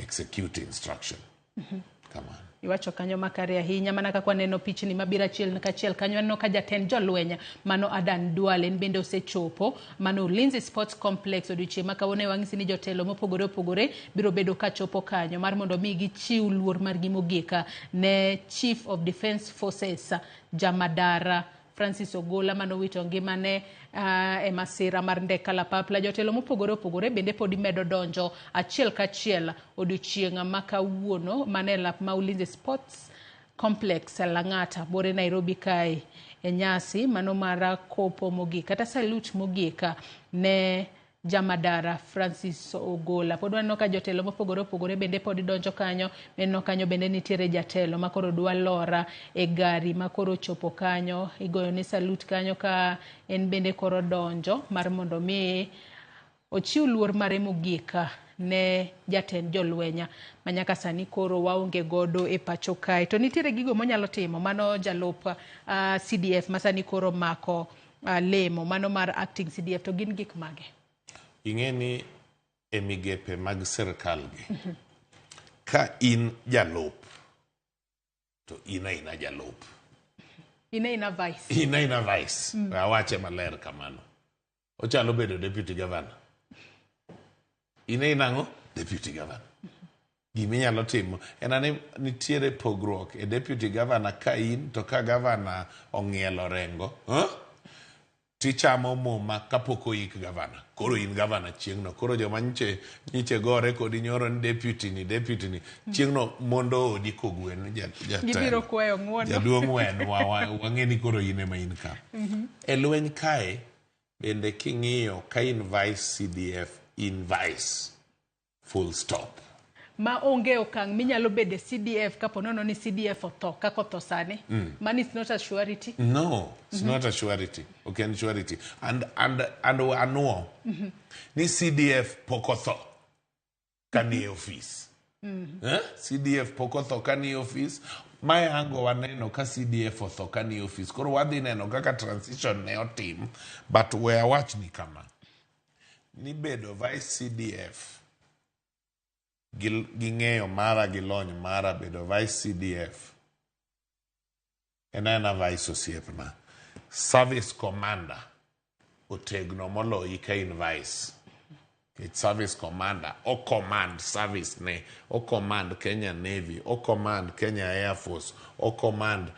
execute instruction. Come on. Iwacho kanyo makare ahinya mana kakwa neno pichni mabira chiel kachiel kanyo aneno ka jatend jolwenya mano Adan Duale bende osechopo mano Ulinzi Sports Complex odiochieng' ma kawuono wang'isi ni jotelo mopogore opogore biro bedo ka chopo kanyo mar mondo mi gichiw luor margi mogika ne Chief of Defence Forces Jamadara Francis Ogola mano wito ngimane e masira mar ndek kalapapla. Jotelo mopogore opogore bende pod medo donjo achiel kachiel odiochieng' ma kawuono mane lap ma Ulinzi Sports Complex Lang'ata bore Nairobi kae e nyasi mano mara kopo mogik kata salute mogika ne Jamadara Francis Ogola. Pod waneno ka jotelo mopogore opogore bende pod donjo kanyo. Menno kanyo bende nitiere jatelo makoro dwa lora e gari makoro chopo kanyo. Igoyo ne salute kanyo ka en bende koro donjo mar mondo mi ochiw luor mare mogika ne jatend jolwenya manyaka sani koro waonge godo e pacho kae. To nitiere gigo monyalo timo mano jalup CDF masani koro mako lemo mano mar acting CDF to gin gik mage. Ing'eni e migepe mag sirkal gi. Ka in jalup to ina jalup. Ina vice. Ina vice. Awache maler kamano. Ochalo bedo deputy governor. Ina ngo deputy governor. Gimi nyalo timo enane nitiere pogruok e deputy governor ka in to ka governor ong'ielo rengo, tichamo muma kapoko ik governor. Koro in governor chieng'no. Koro joma nyiche gore kodi nyoro ni deputy ni chieng'no mondo odi kogwen gibiro kwayo ng'wono. Jaduong' wen wang'eni koro in ema in ka. E lweny kae bende king'iyo ka in vice CDF in vice full stop. Ma onge okang' minyalo bede CDF kapo nono ni CDF otho kako tho sani. Man is not a surety. No, it's not a surety. Okay, and surety. And anuo. Ni CDF pokotho kani office. CDF pokotho kani office. Mae ango waneno ka CDF otho kani office. Koro wadhi neno kaka transition ne otim. But where watch ni kama. Ni bedo vice CDF. Ging'eyo mara gilony mara bedo vice CDF. Ena vice osiepna. Service commander otegno moloyi ka in vice. It's service commander. O command service ne. O command Kenya Navy. O command Kenya Air Force. O command